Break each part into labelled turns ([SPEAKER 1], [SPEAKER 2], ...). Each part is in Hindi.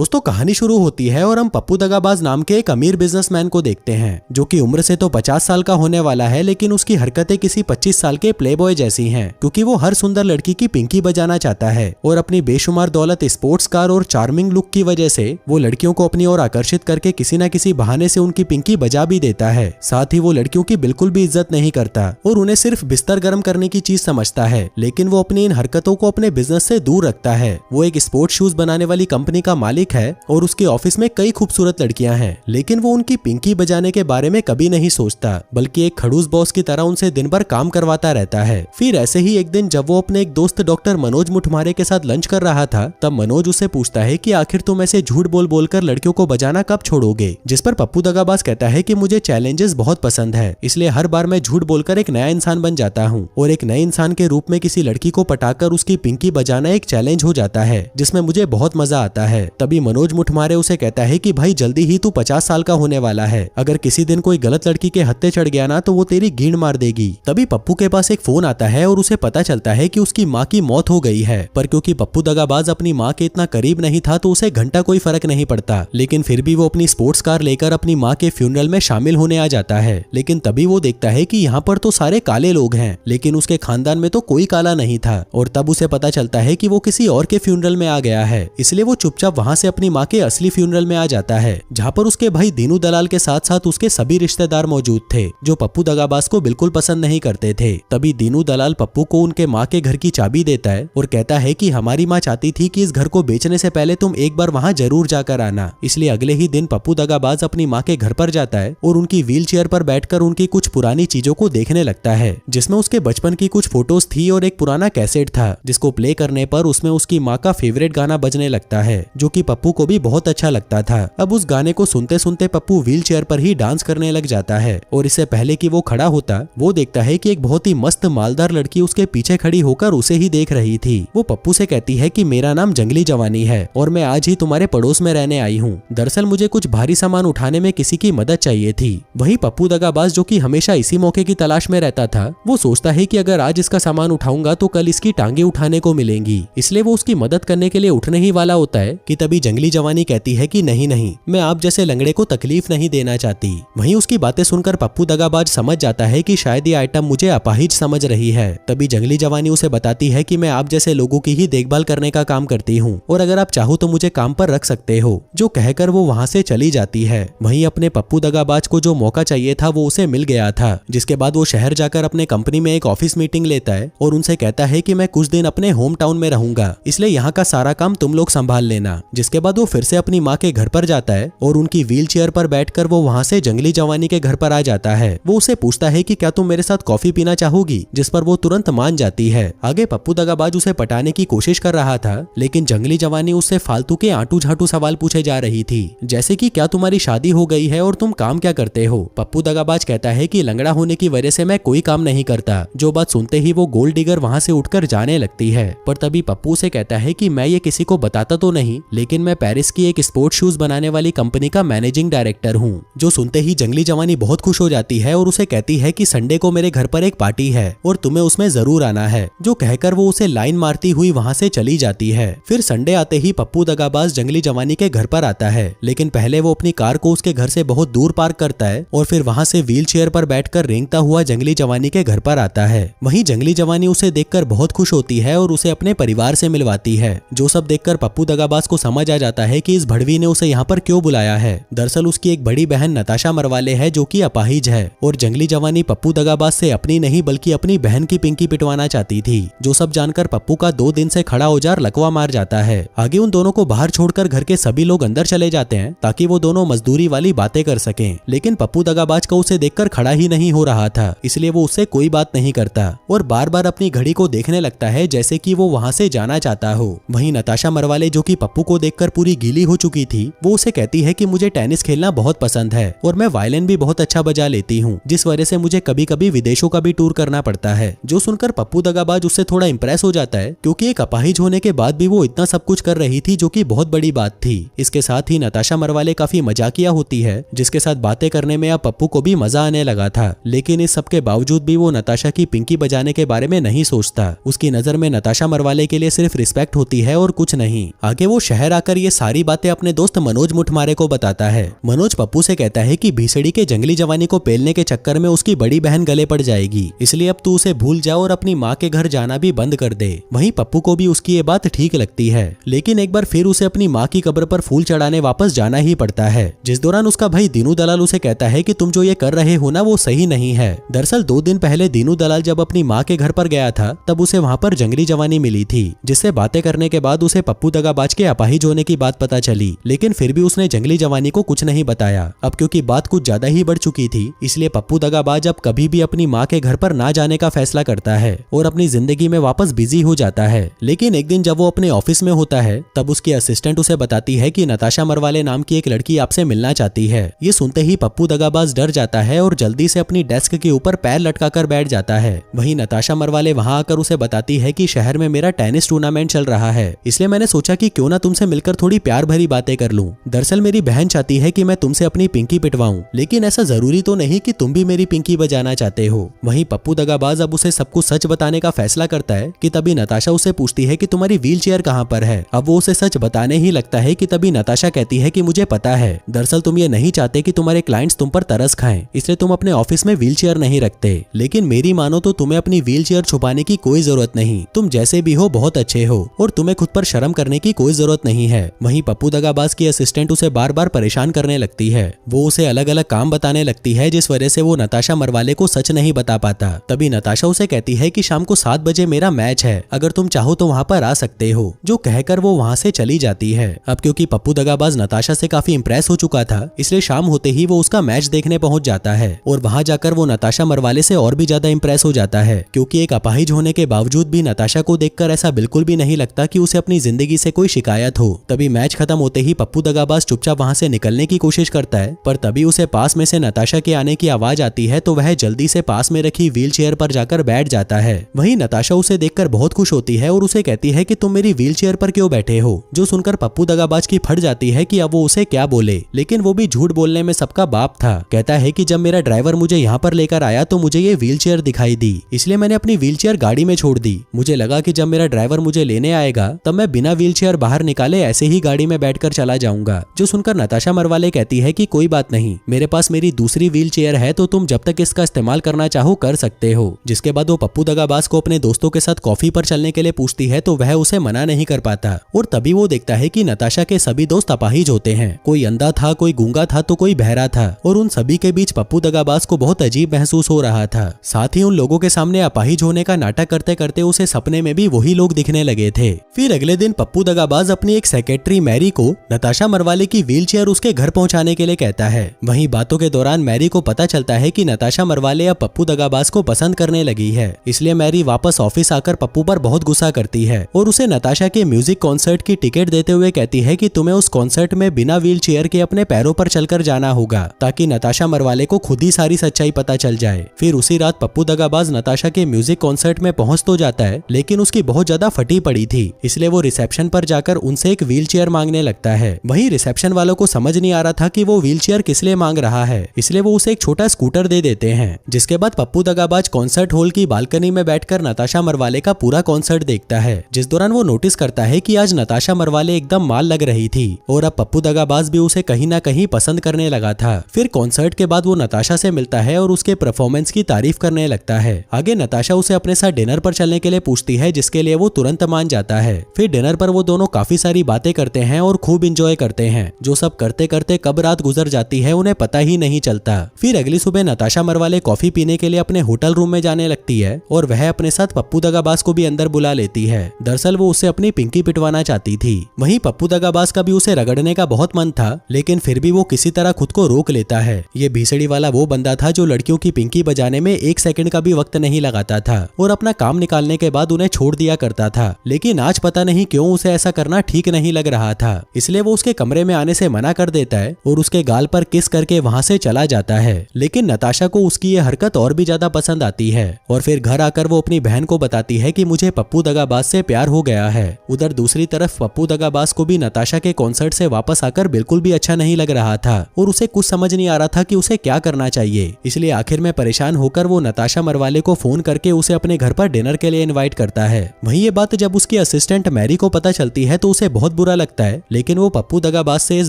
[SPEAKER 1] दोस्तों कहानी शुरू होती है और हम पप्पू दगाबाज नाम के एक अमीर बिजनेसमैन को देखते हैं जो कि उम्र से तो 50 साल का होने वाला है, लेकिन उसकी हरकतें किसी 25 साल के प्लेबॉय जैसी हैं, क्योंकि वो हर सुंदर लड़की की पिंकी बजाना चाहता है और अपनी बेशुमार दौलत, स्पोर्ट्स कार और चार्मिंग लुक की वजह से वो लड़कियों को अपनी ओर आकर्षित करके किसी न किसी बहाने से उनकी पिंकी बजा भी देता है। साथ ही वो लड़कियों की बिल्कुल भी इज्जत नहीं करता और उन्हें सिर्फ बिस्तर गर्म करने की चीज समझता है, लेकिन वो अपनी इन हरकतों को अपने बिजनेस से दूर रखता है। वो एक स्पोर्ट्स शूज बनाने वाली कंपनी का मालिक है और उसके ऑफिस में कई खूबसूरत लड़कियां हैं, लेकिन वो उनकी पिंकी बजाने के बारे में कभी नहीं सोचता, बल्कि एक खड़ूस बॉस की तरह उनसे दिन भर काम करवाता रहता है। फिर ऐसे ही एक दिन जब वो अपने एक दोस्त डॉक्टर मनोज मुठमारे के साथ लंच कर रहा था, तब मनोज उससे पूछता है कि आखिर तुम ऐसे झूठ बोल बोलकर लड़कियों को बजाना कब छोड़ोगे। जिस पर पप्पू दगाबाज कहता है कि मुझे चैलेंजेस बहुत पसंद है, इसलिए हर बार मैं झूठ बोलकर एक नया इंसान बन जाता हूँ और एक नए इंसान के रूप में किसी लड़की को पटाकर उसकी पिंकी बजाना एक चैलेंज हो जाता है, जिसमें मुझे बहुत मजा आता है। तभी मनोज मुठमारे उसे कहता है कि भाई जल्दी ही तू 50 साल का होने वाला है, अगर किसी दिन कोई गलत लड़की के हत्थे चढ़ गया ना तो वो तेरी गींड मार देगी। तभी पप्पू के पास एक फोन आता है और उसे पता चलता है कि उसकी माँ की मौत हो गई है, पर क्योंकि पप्पू दगाबाज अपनी माँ के इतना करीब नहीं था तो उसे घंटा कोई फर्क नहीं पड़ता, लेकिन फिर भी वो अपनी स्पोर्ट्स कार लेकर अपनी माँ के फ्यूनरल में शामिल होने आ जाता है। लेकिन तभी वो देखता है कि यहाँ पर तो सारे काले लोग हैं, लेकिन उसके खानदान में तो कोई काला नहीं था और तब उसे पता चलता है कि वो किसी और के फ्यूनरल में आ गया है। इसलिए वो चुपचाप वहाँ से अपनी माँ के असली फ्यूनरल में आ जाता है, जहाँ पर उसके भाई दीनू दलाल के साथ साथ उसके सभी रिश्तेदार मौजूद थे, जो पप्पू दगाबाज को बिल्कुल पसंद नहीं करते थे। तभी दीनू दलाल पप्पू को उनके माँ के घर की चाबी देता है और कहता है कि हमारी माँ चाहती थी कि इस घर को बेचने से पहले तुम एक बार वहाँ जरूर जाकर आना। इसलिए अगले ही दिन पप्पू दगाबाज अपनी माँ के घर पर जाता है और उनकी व्हील चेयर पर बैठकर उनकी कुछ पुरानी चीजों को देखने लगता है, जिसमें उसके बचपन की कुछ फोटोज थी और एक पुराना कैसेट था, जिसको प्ले करने पर उसमें उसकी माँ का फेवरेट गाना बजने लगता है, जो कि पप्पू को भी बहुत अच्छा लगता था। अब उस गाने को सुनते सुनते पप्पू व्हील चेयर पर ही डांस करने लग जाता है और इससे पहले कि वो खड़ा होता, वो देखता है कि एक बहुत ही मस्त मालदार लड़की उसके पीछे खड़ी होकर उसे ही देख रही थी। वो पप्पू से कहती है कि मेरा नाम जंगली जवानी है और मैं आज ही तुम्हारे पड़ोस में रहने आई हूँ। दरअसल मुझे कुछ भारी सामान उठाने में किसी की मदद चाहिए थी। वही पप्पू दगाबाज, जो कि हमेशा इसी मौके की तलाश में रहता था, वो सोचता है कि अगर आज इसका सामान उठाऊंगा तो कल इसकी टांगे उठाने को मिलेंगी, इसलिए वो उसकी मदद करने के लिए उठने ही वाला होता है कि तभी जंगली जवानी कहती है कि नहीं नहीं, मैं आप जैसे लंगड़े को तकलीफ नहीं देना चाहती। वहीं उसकी बातें सुनकर पप्पू दगाबाज समझ जाता है कि शायद ये आइटम मुझे अपाहिज समझ रही है। तभी जंगली जवानी उसे बताती है कि मैं आप जैसे लोगों की ही देखभाल करने का काम करती हूँ और अगर आप चाहो तो मुझे काम पर रख सकते हो। जो कहकर वो वहाँ से चली जाती है। वहीं अपने पप्पू दगाबाज को जो मौका चाहिए था वो उसे मिल गया था, जिसके बाद वो शहर जाकर अपने कंपनी में एक ऑफिस मीटिंग लेता है और उनसे कहता है कि मैं कुछ दिन अपने होम टाउन में रहूंगा, इसलिए यहाँ का सारा काम तुम लोग संभाल लेना। जिसके बाद वो फिर से अपनी माँ के घर पर जाता है और उनकी व्हील चेयर पर बैठकर वो वहाँ से जंगली जवानी के घर पर आ जाता है। वो उसे पूछता है कि क्या तुम मेरे साथ कॉफी पीना चाहोगी, जिस पर वो तुरंत मान जाती है। आगे पप्पू दगाबाज उसे पटाने की कोशिश कर रहा था, लेकिन जंगली जवानी उससे फालतू के आंटू झाटू सवाल पूछे जा रही थी, जैसे कि क्या तुम्हारी शादी हो गई है और तुम काम क्या करते हो। पप्पू दगाबाज कहता है कि लंगड़ा होने की वजह से मैं कोई काम नहीं करता। जो बात सुनते ही वो गोल्ड डिगर वहाँ से उठकर जाने लगती है, पर तभी पप्पू से कहता है कि मैं ये किसी को बताता तो नहीं, लेकिन मैं पेरिस की एक स्पोर्ट्स शूज बनाने वाली कंपनी का मैनेजिंग डायरेक्टर हूँ। जो सुनते ही जंगली जवानी बहुत खुश हो जाती है और उसे कहती है कि संडे को मेरे घर पर एक पार्टी है और तुम्हें उसमें जरूर आना है। जो कहकर वो उसे लाइन मारती हुई वहाँ से चली जाती है। फिर संडे आते ही पप्पू दगाबाज जंगली जवानी के घर पर आता है, लेकिन पहले वो अपनी कार को उसके घर से बहुत दूर पार्क करता है और फिर वहाँ से व्हील चेयर पर बैठकर रेंगता हुआ जंगली जवानी के घर पर आता है। वहीं जंगली जवानी उसे देखकर बहुत खुश होती है और उसे अपने परिवार से मिलवाती है। जो सब देखकर पप्पू दगाबाज को समझ आ जाता है कि इस भड़वी ने उसे यहाँ पर क्यों बुलाया है। दरअसल उसकी एक बड़ी बहन नताशा मरवाले है, जो कि अपाहिज है और जंगली जवानी पप्पू दगाबाज से अपनी नहीं बल्कि अपनी बहन की पिंकी पिटवाना चाहती थी। जो सब जानकर पप्पू का 2 दिन से खड़ा औजार लकवा मार जाता है। आगे उन दोनों को बाहर छोड़कर घर के सभी लोग अंदर चले जाते हैं ताकि वो दोनों मजदूरी वाली बातें कर सकें, लेकिन पप्पू दगाबाज को उसे देखकर खड़ा ही नहीं हो रहा था, इसलिए वो उससे कोई बात नहीं करता और बार बार अपनी घड़ी को देखने लगता है जैसे कि वो वहाँ से जाना चाहता हो। वहीं नताशा मरवाले, जो कि पप्पू को देखकर पूरी गीली हो चुकी थी, वो उसे कहती है कि मुझे टेनिस खेलना बहुत पसंद है और मैं वायलिन भी बहुत अच्छा बजा लेती हूँ, जिस वजह से मुझे कभी कभी विदेशों का भी टूर करना पड़ता है। जो सुनकर पप्पू दगाबाज उससे थोड़ा इंप्रेस हो जाता है, क्योंकि एक अपाहिज होने के बाद भी वो इतना सब कुछ कर रही थी, जो कि बहुत बड़ी बात थी। इसके साथ ही नताशा मरवाले काफी मजाकिया होती है, जिसके साथ बातें करने में अब पप्पू को भी मजा आने लगा था, लेकिन इस सब के बावजूद भी वो नताशा की पिंकी बजाने के बारे में नहीं सोचता। उसकी नजर में नताशा मरवाले के लिए सिर्फ रिस्पेक्ट होती है और कुछ नहीं। आगे वो शहर आकर जाकर ये सारी बातें अपने दोस्त मनोज मुठमारे को बताता है। मनोज पप्पू से कहता है कि भीसड़ी के जंगली जवानी को पेलने के चक्कर में उसकी बड़ी बहन गले पड़ जाएगी, इसलिए अब तू उसे भूल जा और अपनी माँ के घर जाना भी बंद कर दे। वहीं पप्पू को भी उसकी ये बात ठीक लगती है, लेकिन एक बार फिर उसे अपनी माँ की कब्र पर फूल चढ़ाने वापस जाना ही पड़ता है, जिस दौरान उसका भाई दीनू दलाल उसे कहता है कि तुम जो ये कर रहे हो ना वो सही नहीं है। दरअसल 2 दिन पहले दीनू दलाल जब अपनी माँ के घर पर गया था तब उसे वहाँ पर जंगली जवानी मिली थी, जिससे बातें करने के बाद उसे पप्पू दगाबाज के अपाहिज होने की बात पता चली, लेकिन फिर भी उसने जंगली जवानी को कुछ नहीं बताया। अब क्योंकि बात कुछ ज्यादा ही बढ़ चुकी थी, इसलिए पप्पू दगाबाज अब कभी भी अपनी माँ के घर पर ना जाने का फैसला करता है और अपनी जिंदगी में वापस बिजी हो जाता है। लेकिन एक दिन जब वो अपने ऑफिस में होता है तब उसकी असिस्टेंट उसे बताती है कि नताशा मरवाले नाम की एक लड़की आपसे मिलना चाहती है। ये सुनते ही पप्पू दगाबाज डर जाता है और जल्दी से अपनी डेस्क के ऊपर पैर लटकाकर बैठ जाता है। वहीं नताशा मरवाले वहां आकर उसे बताती है कि शहर में मेरा टेनिस टूर्नामेंट चल रहा है, इसलिए मैंने सोचा कि क्यों ना तुमसे मिलकर थोड़ी प्यार भरी बातें कर लूं। दरअसल मेरी बहन चाहती है कि मैं तुमसे अपनी पिंकी पिटवाऊं, लेकिन ऐसा जरूरी तो नहीं कि तुम भी मेरी पिंकी बजाना चाहते हो। वहीं पप्पू दगाबाज अब उसे सब कुछ सच बताने का फैसला करता है कि तभी नताशा उसे पूछती है कि तुम्हारी व्हील चेयर कहाँ पर है। अब वो उसे सच बताने ही लगता है कि तभी नताशा कहती है कि मुझे पता है, दरअसल तुम ये नहीं चाहते कि तुम्हारे क्लाइंट्स तुम पर तरस खाएं, इसलिए तुम अपने ऑफिस में व्हील चेयर नहीं रखते। लेकिन मेरी मानो तो तुम्हें अपनी व्हील चेयर छुपाने की कोई जरूरत नहीं, तुम जैसे भी हो बहुत अच्छे हो और तुम्हें खुद पर शर्म करने की कोई जरूरत नहीं है। वहीं पप्पू दगाबाज की असिस्टेंट उसे बार बार परेशान करने लगती है। वो उसे अलग अलग काम बताने लगती है, जिस वजह से वो नताशा मरवाले को सच नहीं बता पाता। तभी नताशा उसे कहती है कि शाम को 7 बजे मेरा मैच है, अगर तुम चाहो तो वहाँ पर आ सकते हो, जो कहकर वो वहाँ से चली जाती है। अब क्योंकि पप्पू दगाबाज नताशा से काफी इंप्रेस हो चुका था, इसलिए शाम होते ही वो उसका मैच देखने पहुंच जाता है और वहां जाकर वो नताशा मरवाले से और भी ज्यादा इंप्रेस हो जाता है, क्योंकि एक अपाहिज होने के बावजूद भी नताशा को देखकर ऐसा बिल्कुल भी नहीं लगता कि उसे अपनी जिंदगी से कोई शिकायत हो। तभी मैच खत्म होते ही पप्पू दगाबाज चुपचाप वहां से निकलने की कोशिश करता है, पर तभी उसे पास में से नताशा के आने की आवाज आती है, तो वह जल्दी से पास में रखी व्हील चेयर पर जाकर बैठ जाता है। वहीं नताशा उसे देखकर बहुत खुश होती है और उसे कहती है कि तुम मेरी व्हील चेयर पर क्यों बैठे हो, जो सुनकर पप्पू दगाबाज की फट जाती है कि अब वो उसे क्या बोले, लेकिन वो भी झूठ बोलने में सबका बाप था। कहता है कि जब मेरा ड्राइवर मुझे यहाँ पर लेकर आया तो मुझे ये व्हील चेयर दिखाई दी, इसलिए मैंने अपनी व्हील चेयर गाड़ी में छोड़ दी। मुझे लगा कि जब मेरा ड्राइवर मुझे लेने आएगा तब मैं बिना व्हील चेयर बाहर निकाले ऐसे ही गाड़ी में बैठकर चला जाऊंगा। जो सुनकर नताशा मरवाले कहती है कि कोई बात नहीं, मेरे पास मेरी दूसरी व्हील चेयर है, तो तुम जब तक इसका इस्तेमाल करना चाहो कर सकते हो। जिसके बाद वो पप्पू दगाबाज को अपने दोस्तों के साथ कॉफी पर चलने के लिए पूछती है, तो वह उसे मना नहीं कर पाता और तभी वो देखता है कि नताशा के सभी दोस्त अपाहिज होते हैं। कोई अंधा था, कोई गूंगा था, तो कोई बहरा था और उन सभी के बीच पप्पू दगाबाज को बहुत अजीब महसूस हो रहा था। साथ ही उन लोगों के सामने अपाहिज होने का नाटक करते करते उसे सपने में भी वही लोग दिखने लगे थे। फिर अगले दिन पप्पू दगाबाज अपनी एक सेक्रेटरी मैरी को नताशा मरवाले की व्हील चेयर उसके घर पहुंचाने के लिए कहता है। वहीं बातों के दौरान मैरी को पता चलता है कि नताशा मरवाले अब पप्पू दगाबाज को पसंद करने लगी है, इसलिए मैरी वापस ऑफिस आकर पप्पू पर बहुत गुस्सा करती है और उसे नताशा के म्यूजिक कॉन्सर्ट की टिकट देते हुए कहती है कि तुम्हें उस कॉन्सर्ट में बिना व्हील चेयर के अपने पैरों पर चलकर जाना होगा, ताकि नताशा मरवाले को खुद ही सारी सच्चाई पता चल जाए। फिर उसी रात पप्पू दगाबाज नताशा के म्यूजिक कॉन्सर्ट में पहुंच तो जाता है, लेकिन उसकी बहुत ज्यादा फटी पड़ी थी, इसलिए वो रिसेप्शन पर जाकर उनसे एक व्हील चेयर मांगने लगता है। वहीं रिसेप्शन वालों को समझ नहीं आ रहा था कि वो व्हील चेयर किस लिए मांग रहा है, इसलिए वो उसे एक छोटा स्कूटर दे देते हैं। जिसके बाद पप्पू दगाबाज कॉन्सर्ट हॉल की बालकनी में बैठकर नताशा मरवाले का पूरा कॉन्सर्ट देखता है, जिस दौरान वो नोटिस करता है कि आज नताशा मरवाले एकदम माल लग रही थी और अब पप्पू दगाबाज भी उसे कहीं ना कहीं पसंद करने लगा था। फिर कॉन्सर्ट के बाद वो नताशा से मिलता है और उसके परफॉर्मेंस की तारीफ करने लगता है। आगे नताशा उसे अपने साथ डिनर पर चलने के लिए पूछती है, जिसके लिए वो तुरंत मान जाता है। फिर डिनर पर वो दोनों काफी सारी बातें करते हैं और खूब इंजॉय करते हैं। जो सब करते करते कब रात गुजर जाती है उन्हें पता ही नहीं चलता। फिर अगली सुबह नताशा मरवाले कॉफी पीने के लिए अपने होटल रूम में जाने लगती है और वह अपने साथ पप्पू दगाबाज को भी अंदर बुला लेती है। दरअसल वो उसे अपनी पिंकी पिटवाना चाहती थी। वहीं पप्पू दगाबाज का भी उसे रगड़ने का बहुत मन था, लेकिन फिर भी वो किसी तरह खुद को रोक लेता है। ये भीसड़ी वाला वो बंदा था जो लड़कियों की पिंकी बजाने में 1 सेकंड का भी वक्त नहीं लगाता था और अपना काम निकालने के बाद उन्हें छोड़ दिया करता था। लेकिन आज पता नहीं क्यों उसे ऐसा करना ठीक नहीं लग रहा था, इसलिए वो उसके कमरे में आने से मना कर देता है और उसके गाल पर किस करके वहां से चला जाता है। लेकिन नताशा को उसकी ये हरकत और भी ज्यादा पसंद आती है और फिर घर आकर वो अपनी बहन को बताती है कि मुझे पप्पू दगाबाज से प्यार हो गया है। उधर दूसरी तरफ पप्पू दगाबाज को भी नताशा के कॉन्सर्ट से वापस आकर बिल्कुल भी अच्छा नहीं लग रहा था और उसे कुछ समझ नहीं आ रहा था कि उसे क्या करना चाहिए। इसलिए आखिर में परेशान होकर वो नताशा मरवाले को फोन करके उसे अपने घर पर डिनर के लिए इनवाइट करता है। वहीं ये बात जब उसकी असिस्टेंट मैरी को पता चलती है तो उसे बहुत बहुत बुरा लगता है, लेकिन वो पप्पू दगाबाज से इस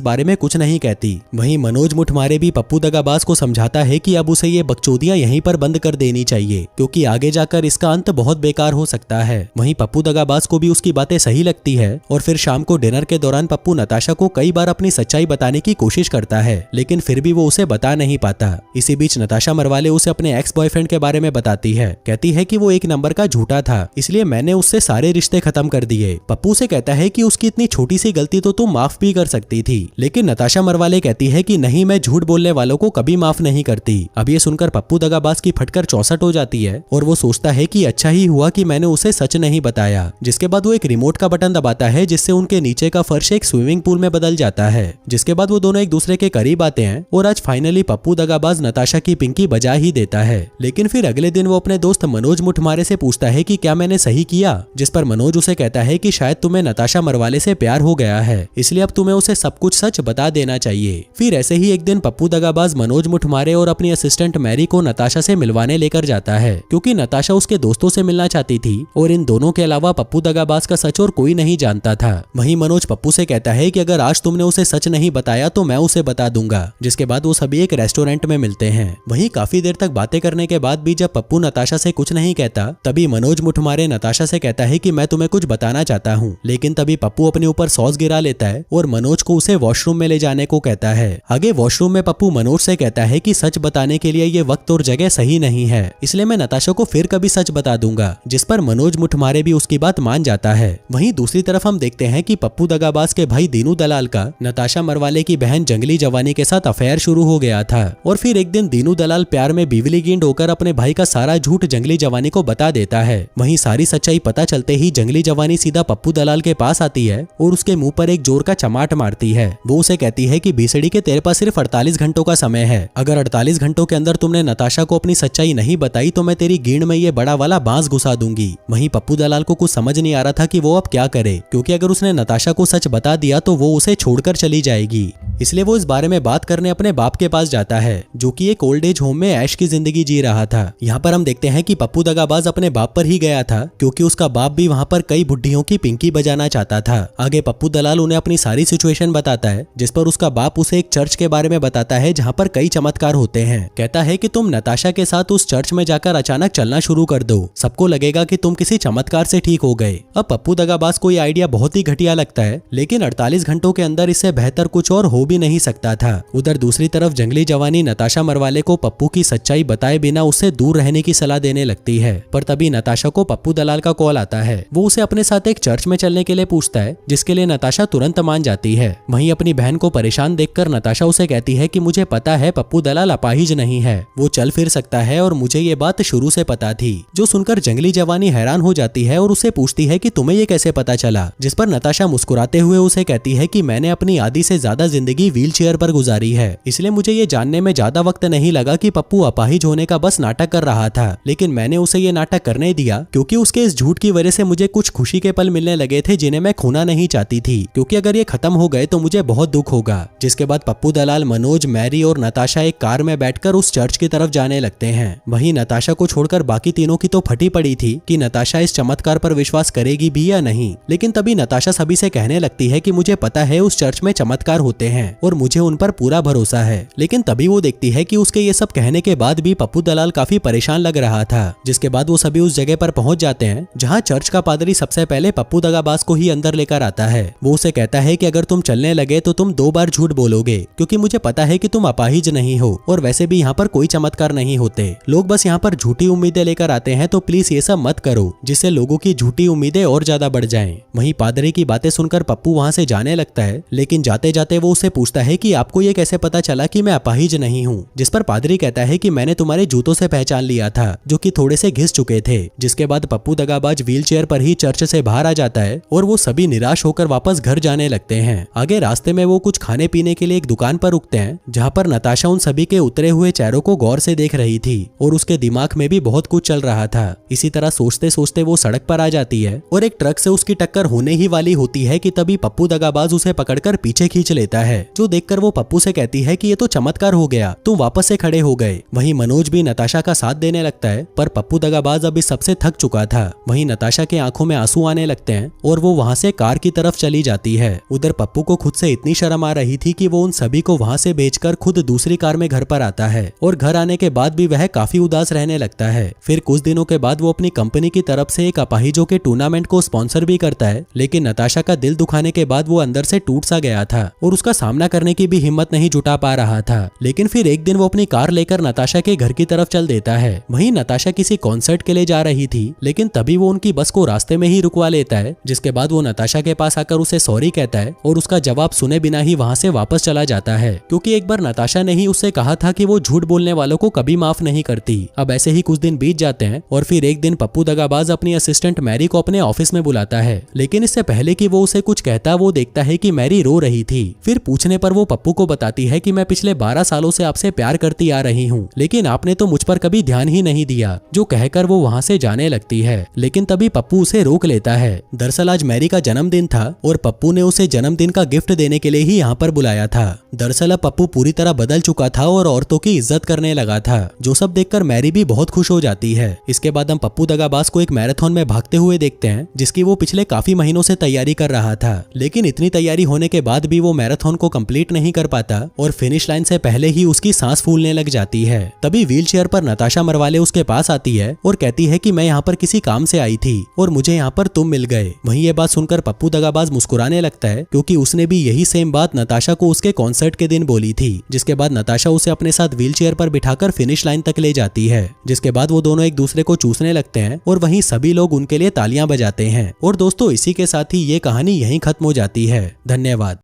[SPEAKER 1] बारे में कुछ नहीं कहती। वहीं मनोज मुठमारे भी पप्पू दगाबाज को समझाता है कि अब उसे ये बकचोदियां यहीं पर बंद कर देनी चाहिए, क्योंकि आगे जाकर इसका अंत बहुत बेकार हो सकता है। वहीं पप्पू दगाबाज को भी उसकी बातें सही लगती है और फिर शाम को डिनर के दौरान पप्पू नताशा को कई बार अपनी सच्चाई बताने की कोशिश करता है, लेकिन फिर भी वो उसे बता नहीं पाता। इसी बीच नताशा मरवाले उसे अपने एक्स बॉयफ्रेंड के बारे में बताती है। कहती है कि वो एक नंबर का झूठा था, इसलिए मैंने उससे सारे रिश्ते खत्म कर दिए। पप्पू से कहता है कि उसकी इतनी छोटी सी गलती तो तुम माफ भी कर सकती थी, लेकिन नताशा मरवाले कहती है कि नहीं, मैं झूठ बोलने वालों को कभी माफ नहीं करती। अब ये सुनकर पप्पू दगाबाज की फटकर 64 हो जाती है और वो सोचता है कि अच्छा ही हुआ कि मैंने उसे सच नहीं बताया। जिसके बाद वो एक रिमोट का बटन दबाता है, जिससे उनके नीचे का फर्श एक स्विमिंग पूल में बदल जाता है। जिसके बाद वो दोनों एक दूसरे के करीब आते हैं और आज फाइनली पप्पू दगाबाज नताशा की पिंकी बजा ही देता है। लेकिन फिर अगले दिन वो अपने दोस्त मनोज मुठमारे से पूछता है कि क्या मैंने सही किया, जिस पर मनोज उसे कहता है कि शायद तुम्हें नताशा मरवाले से प्यार हो गया है, इसलिए अब तुम्हें उसे सब कुछ सच बता देना चाहिए। फिर ऐसे ही एक दिन पप्पू दगाबाज मनोज मुठमारे और अपनी असिस्टेंट मैरी को नताशा से मिलवाने लेकर जाता है, क्योंकि नताशा उसके दोस्तों से मिलना चाहती थी और इन दोनों के अलावा पप्पू दगाबाज का सच और कोई नहीं जानता था। वहीं मनोज पप्पू से कहता है कि अगर आज तुमने उसे सच नहीं बताया तो मैं उसे बता दूंगा। जिसके बाद वो सभी एक रेस्टोरेंट में मिलते हैं। वहीं काफी देर तक बातें करने के बाद भी जब पप्पू नताशा से कुछ नहीं कहता, तभी मनोज मुठमारे नताशा से कहता है कि मैं तुम्हें कुछ बताना चाहता हूँ। लेकिन तभी पप्पू अपने ऊपर सॉस गिरा लेता है और मनोज को उसे वॉशरूम में ले जाने को कहता है। आगे वॉशरूम में पप्पू मनोज से कहता है कि सच बताने के लिए ये वक्त और जगह सही नहीं है, इसलिए मैं नताशा को फिर कभी सच बता दूंगा। जिस पर मनोज मुठमारे भी उसकी बात मान जाता है। वहीं दूसरी तरफ हम देखते हैं कि पप्पू दगाबाज के भाई दीनू दलाल का नताशा मरवाले की बहन जंगली जवानी के साथ अफेयर शुरू हो गया था और फिर एक दिन दीनू दलाल प्यार में बिजली गिंड होकर अपने भाई का सारा झूठ जंगली जवानी को बता देता है। वहीं सारी सच्चाई पता चलते ही जंगली जवानी सीधा पप्पू दलाल के पास आती है और उसके मुंह पर एक जोर का चमाट मारती है। वो उसे कहती है कि बीसड़ी के तेरे पास सिर्फ 48 घंटों का समय है, अगर 48 घंटों के अंदर तुमने नताशा को अपनी सच्चाई नहीं बताई तो मैं तेरी गींड में ये बड़ा वाला बांस घुसा दूंगी। वहीं पप्पू दलाल को कुछ समझ नहीं आ रहा था कि वो अब क्या करे, क्योंकि अगर उसने नताशा को सच बता दिया तो वो उसे छोड़कर चली जाएगी। इसलिए वो इस बारे में बात करने अपने बाप के पास जाता है, जो कि एक ओल्ड एज होम में ऐश की जिंदगी जी रहा था। यहाँ पर हम देखते हैं कि पप्पू दगाबाज अपने बाप पर ही गया था, क्योंकि उसका बाप भी वहाँ पर कई बुढ़ियों की पिंकी बजाना चाहता था। आगे पप्पू दलाल उन्हें अपनी सारी सिचुएशन बताता है, जिस पर उसका बाप उसे एक चर्च के बारे में बताता है जहाँ पर कई चमत्कार होते हैं। कहता है कि तुम नताशा के साथ उस चर्च में जाकर अचानक चलना शुरू कर दो, सबको लगेगा कि तुम किसी चमत्कार से ठीक हो गए। अब पप्पू दगाबाज को ये आइडिया बहुत ही घटिया लगता है, लेकिन 48 घंटों के अंदर इससे बेहतर कुछ और हो भी नहीं सकता था। उधर दूसरी तरफ जंगली जवानी नताशा मरवाले को पप्पू की सच्चाई बताए बिना उससे दूर रहने की सलाह देने लगती है। पर तभी नताशा को पप्पू दलाल का कॉल आता है। वो उसे अपने साथ एक चर्च में चलने के लिए पूछता है, जिसके लिए नताशा तुरंत मान जाती है। वहीं अपनी बहन को परेशान देखकर नताशा उसे कहती है कि मुझे पता है पप्पू दलाल अपाहिज नहीं है, वो चल फिर सकता है और मुझे ये बात शुरू से पता थी। जो सुनकर जंगली जवानी हैरान हो जाती है और उसे पूछती है कि तुम्हें ये कैसे पता चला, जिस पर नताशा मुस्कुराते हुए उसे कहती है कि मैंने अपनी आधी से ज्यादा जिंदगी व्हील चेयर पर गुजारी है, इसलिए मुझे ये जानने में ज्यादा वक्त नहीं लगा कि पप्पू अपाहिज होने का बस नाटक कर रहा था। लेकिन मैंने उसे ये नाटक करने दिया क्योंकि उसके इस झूठ की वजह से मुझे कुछ खुशी के पल मिलने लगे थे जिन्हें मैं खोना नहीं चाहती थी, क्योंकि अगर ये खत्म हो गए तो मुझे बहुत दुख होगा। जिसके बाद पप्पू दलाल, मनोज, मैरी और नताशा एक कार में बैठकर उस चर्च की तरफ जाने लगते हैं। वहीं नताशा को छोड़कर बाकी तीनों की तो फटी पड़ी थी कि नताशा इस चमत्कार पर विश्वास करेगी भी या नहीं। लेकिन तभी नताशा सभी से कहने लगती है कि मुझे पता है उस चर्च में चमत्कार होते हैं और मुझे उन पर पूरा भरोसा है। लेकिन तभी वो देखती है कि उसके ये सब कहने के बाद भी पप्पू दलाल काफी परेशान लग रहा था। जिसके बाद वो सभी उस जगह पर पहुंच जाते हैं जहां चर्च का पादरी सबसे पहले पप्पू दगाबाज को ही अंदर लेकर आता है। वो उसे कहता है कि अगर तुम चलने लगे तो तुम 2 बार झूठ बोलोगे, क्योंकि मुझे पता है कि तुम अपाहिज नहीं हो और वैसे भी यहाँ पर कोई चमत्कार नहीं होते, लोग बस यहाँ पर झूठी उम्मीदें लेकर आते हैं, तो प्लीज ये सब मत करो जिससे लोगों की झूठी उम्मीदें और ज्यादा बढ़ जाएं। वहीं पादरी की बातें सुनकर पप्पू वहाँ से जाने लगता है, लेकिन जाते जाते वो उससे पूछता है कि आपको ये कैसे पता चला कि मैं अपाहिज नहीं हूँ, जिस पर पादरी कहता है कि मैंने तुम्हारे जूतों से पहचान लिया था जो कि थोड़े से घिस चुके थे। जिसके बाद पप्पू दगाबाज व्हील चेयर पर ही चर्च से बाहर आ जाता है और वो सभी निराश होकर वापस घर जाने लगते हैं। आगे रास्ते में वो कुछ खाने पीने के लिए एक दुकान पर रुकते हैं जहाँ पर नताशा उन सभी के उतरे हुए चेहरों को गौर से देख रही थी और उसके दिमाग में भी बहुत कुछ चल रहा था। इसी तरह सोचते सोचते वो सड़क पर आ जाती है और एक ट्रक से उसकी टक्कर होने ही वाली होती है कि तभी पप्पू दगाबाज उसे पकड़कर पीछे खींच लेता है जो देखकर वो पप्पू से कहती है कि ये तो चमत्कार हो गया, तुम वापस से खड़े हो गए। वहीं मनोज भी नताशा का साथ देने लगता है, पर पप्पू दगाबाज अब इस सबसे थक चुका था। वहीं नताशा के आंखों में आंसू आने लगते हैं और वो वहाँ से कार की तरफ चली जाती है। उधर पप्पू को खुद से इतनी शर्म आ रही थी कि वो उन सभी को वहाँ से बेचकर खुद दूसरी कार में घर पर आता है और घर आने के बाद भी वह काफी उदास रहने लगता है। फिर कुछ दिनों के बाद वो अपनी कंपनी की तरफ से एक अपाहिजों के टूर्नामेंट को स्पॉन्सर भी करता है, लेकिन नताशा का दिल दुखाने के बाद वो अंदर से टूट सा गया था और उसका सामना करने की भी हिम्मत नहीं जुटा पा रहा था। लेकिन फिर एक दिन वो अपनी कार लेकर नताशा के घर की तरफ चल देता है। वहीं नताशा किसी कॉन्सर्ट के लिए जा रही थी, लेकिन तभी वो उनकी बस को रास्ते में ही रुकवा लेता है, जिसके बाद वो नताशा के पास आकर उसे सॉरी कहता है और उसका जवाब सुने बिना ही वहाँ से वापस चला जाता है, क्योंकि एक बार नताशा ने ही उससे कहा था कि वो झूठ बोलने वालों को कभी माफ नहीं करती। अब ऐसे ही कुछ दिन बीत जाते हैं और फिर एक दिन पप्पू दगाबाज अपनी असिस्टेंट मैरी को अपने ऑफिस में बुलाता है, लेकिन इससे पहले कि वो उसे कुछ कहता वो देखता है कि मैरी रो रही थी। फिर पूछने पर वो पप्पू को बताती है कि मैं पिछले 12 सालों से आपसे प्यार करती आ रही हूँ, लेकिन आपने तो मुझ पर कभी ध्यान ही नहीं दिया, जो कहकर वो वहाँ से जाने लगती है। लेकिन तभी पप्पू उसे रोक लेता है। दरअसल आज मैरी का जन्मदिन था और पप्पू ने उसे जन्मदिन का गिफ्ट देने के लिए ही यहाँ पर बुलाया था। दरअसल अब पप्पू पूरी तरह बदल चुका था और औरतों की इज्जत करने लगा था, जो सब देखकर मैरी भी बहुत खुश हो जाती है। इसके बाद हम पप्पू दगाबाज को एक मैराथन में भागते हुए देखते हैं, जिसकी वो पिछले काफी महीनों से तैयारी कर रहा था, लेकिन इतनी तैयारी होने के बाद भी वो मैराथन को कंप्लीट नहीं कर पाता और फिनिश लाइन से पहले ही उसकी सांस फूलने लग जाती है। तभी व्हीलचेयर पर नताशा मरवाले उसके पास आती है और कहती है कि मैं यहाँ पर किसी काम से आई थी और मुझे यहाँ पर तुम मिल गए। वहीं ये बात सुनकर पप्पू दगाबाज मुस्कुराने लगता है, क्योंकि उसने भी यही सेम बात नताशा को उसके कॉन्सर्ट के दिन बोली थी। जिसके बाद नताशा उसे अपने साथ व्हीलचेयर पर बिठाकर फिनिश लाइन तक ले जाती है, जिसके बाद वो दोनों एक दूसरे को चूसने लगते हैं और वहीं सभी लोग उनके लिए तालियां बजाते हैं। और दोस्तों, इसी के साथ ही ये कहानी यहीं खत्म हो जाती है। धन्यवाद।